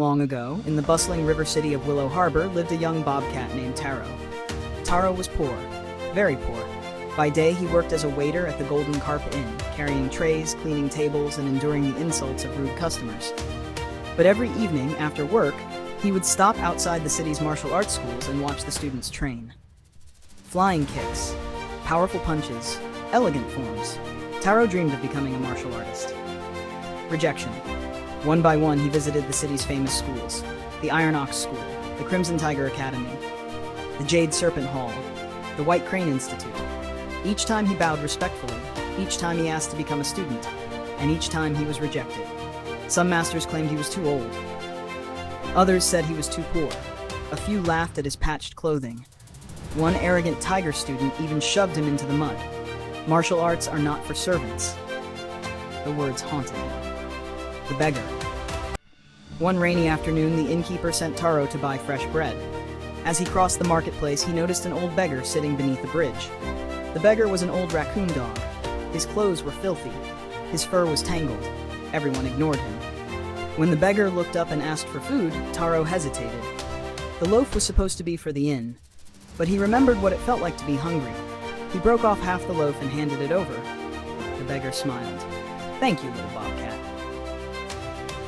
Long ago, in the bustling river city of Willow Harbor lived a young bobcat named Taro. Taro was poor, very poor. By day, he worked as a waiter at the Golden Carp Inn, carrying trays, cleaning tables, and enduring the insults of rude customers. But every evening, after work, he would stop outside the city's martial arts schools and watch the students train. Flying kicks, powerful punches, elegant forms. Taro dreamed of becoming a martial artist. Rejection. One by one, he visited the city's famous schools: the Iron Ox School, the Crimson Tiger Academy, the Jade Serpent Hall, the White Crane Institute. Each time he bowed respectfully, each time he asked to become a student, and each time he was rejected. Some masters claimed he was too old. Others said he was too poor. A few laughed at his patched clothing. One arrogant tiger student even shoved him into the mud. Martial arts are not for servants. The words haunted him. The beggar. One rainy afternoon, the innkeeper sent Taro to buy fresh bread. As he crossed the marketplace, he noticed an old beggar sitting beneath a bridge. The beggar was an old raccoon dog. His clothes were filthy. His fur was tangled. Everyone ignored him. When the beggar looked up and asked for food, Taro hesitated. The loaf was supposed to be for the inn, but he remembered what it felt like to be hungry. He broke off half the loaf and handed it over. The beggar smiled. "Thank you, little bobcat."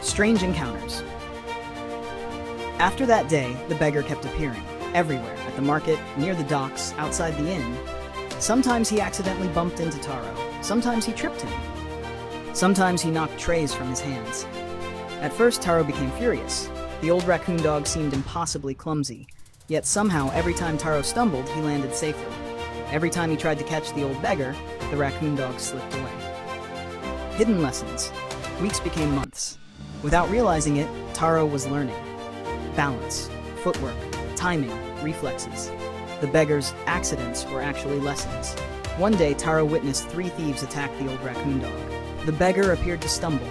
Strange encounters. After that day, the beggar kept appearing, everywhere, at the market, near the docks, outside the inn. Sometimes he accidentally bumped into Taro. Sometimes he tripped him. Sometimes he knocked trays from his hands. At first, Taro became furious. The old raccoon dog seemed impossibly clumsy. Yet somehow, every time Taro stumbled, he landed safely. Every time he tried to catch the old beggar, the raccoon dog slipped away. Hidden lessons. Weeks became months. Without realizing it, Taro was learning. Balance, footwork, timing, reflexes. The beggar's accidents were actually lessons. One day, Taro witnessed 3 thieves attack the old raccoon dog. The beggar appeared to stumble.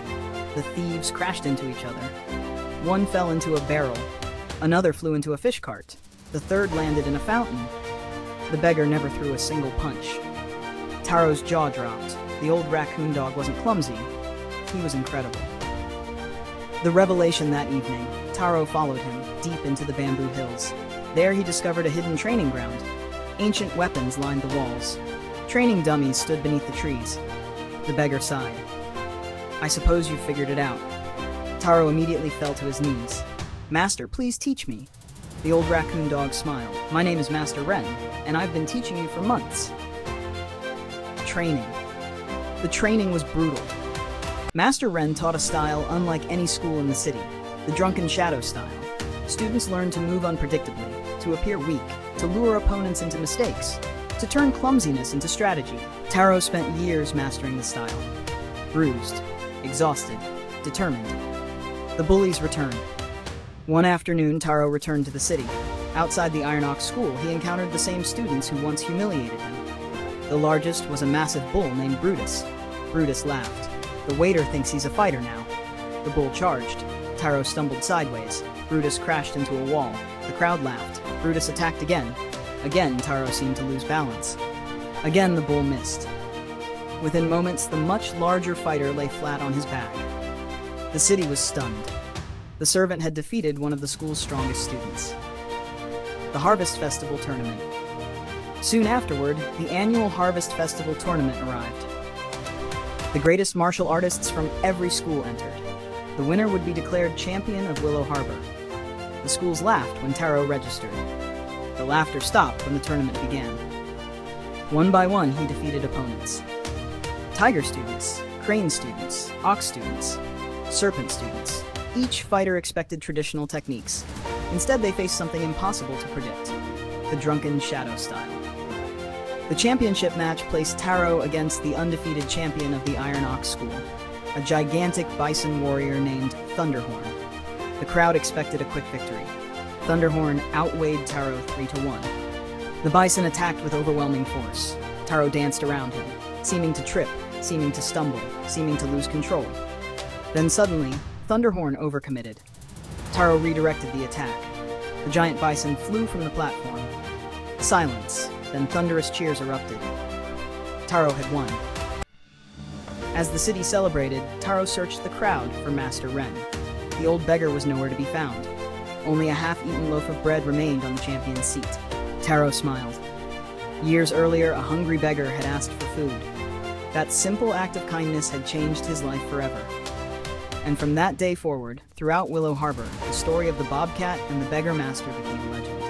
The thieves crashed into each other. One fell into a barrel. Another flew into a fish cart. The third landed in a fountain. The beggar never threw a single punch. Taro's jaw dropped. The old raccoon dog wasn't clumsy. He was incredible. The revelation that evening, Taro followed him deep into the bamboo hills. There he discovered a hidden training ground. Ancient weapons lined the walls. Training dummies stood beneath the trees. The beggar sighed. "I suppose you figured it out." Taro immediately fell to his knees. "Master, please teach me." The old raccoon dog smiled. "My name is Master Wren, and I've been teaching you for months." Training. The training was brutal. Master Wren taught a style unlike any school in the city, the drunken shadow style. Students learned to move unpredictably, to appear weak, to lure opponents into mistakes, to turn clumsiness into strategy. Taro spent years mastering the style. Bruised, exhausted, determined. The bullies returned. One afternoon, Taro returned to the city. Outside the Iron Ox School, he encountered the same students who once humiliated him. The largest was a massive bull named Brutus. Brutus laughed. "The waiter thinks he's a fighter now." The bull charged. Taro stumbled sideways. Brutus crashed into a wall. The crowd laughed. Brutus attacked again. Again, Taro seemed to lose balance. Again, the bull missed. Within moments, the much larger fighter lay flat on his back. The city was stunned. The servant had defeated one of the school's strongest students. The Harvest Festival Tournament. Soon afterward, the annual Harvest Festival Tournament arrived. The greatest martial artists from every school entered. The winner would be declared champion of Willow Harbor. The schools laughed when Taro registered. The laughter stopped when the tournament began. One by one, he defeated opponents. Tiger students, crane students, ox students, serpent students. Each fighter expected traditional techniques. Instead, they faced something impossible to predict: the drunken shadow style. The championship match placed Taro against the undefeated champion of the Iron Ox School, a gigantic bison warrior named Thunderhorn. The crowd expected a quick victory. Thunderhorn outweighed Taro 3-1. The bison attacked with overwhelming force. Taro danced around him, seeming to trip, seeming to stumble, seeming to lose control. Then suddenly, Thunderhorn overcommitted. Taro redirected the attack. The giant bison flew from the platform. Silence, then thunderous cheers erupted. Taro had won. As the city celebrated, Taro searched the crowd for Master Wren. the old beggar was nowhere to be found. Only a half-eaten loaf of bread remained on the champion's seat. Taro smiled. Years earlier, a hungry beggar had asked for food. That simple act of kindness had changed his life forever. And from that day forward, throughout Willow Harbor, the story of the Bobcat and the Beggar Master became a legend.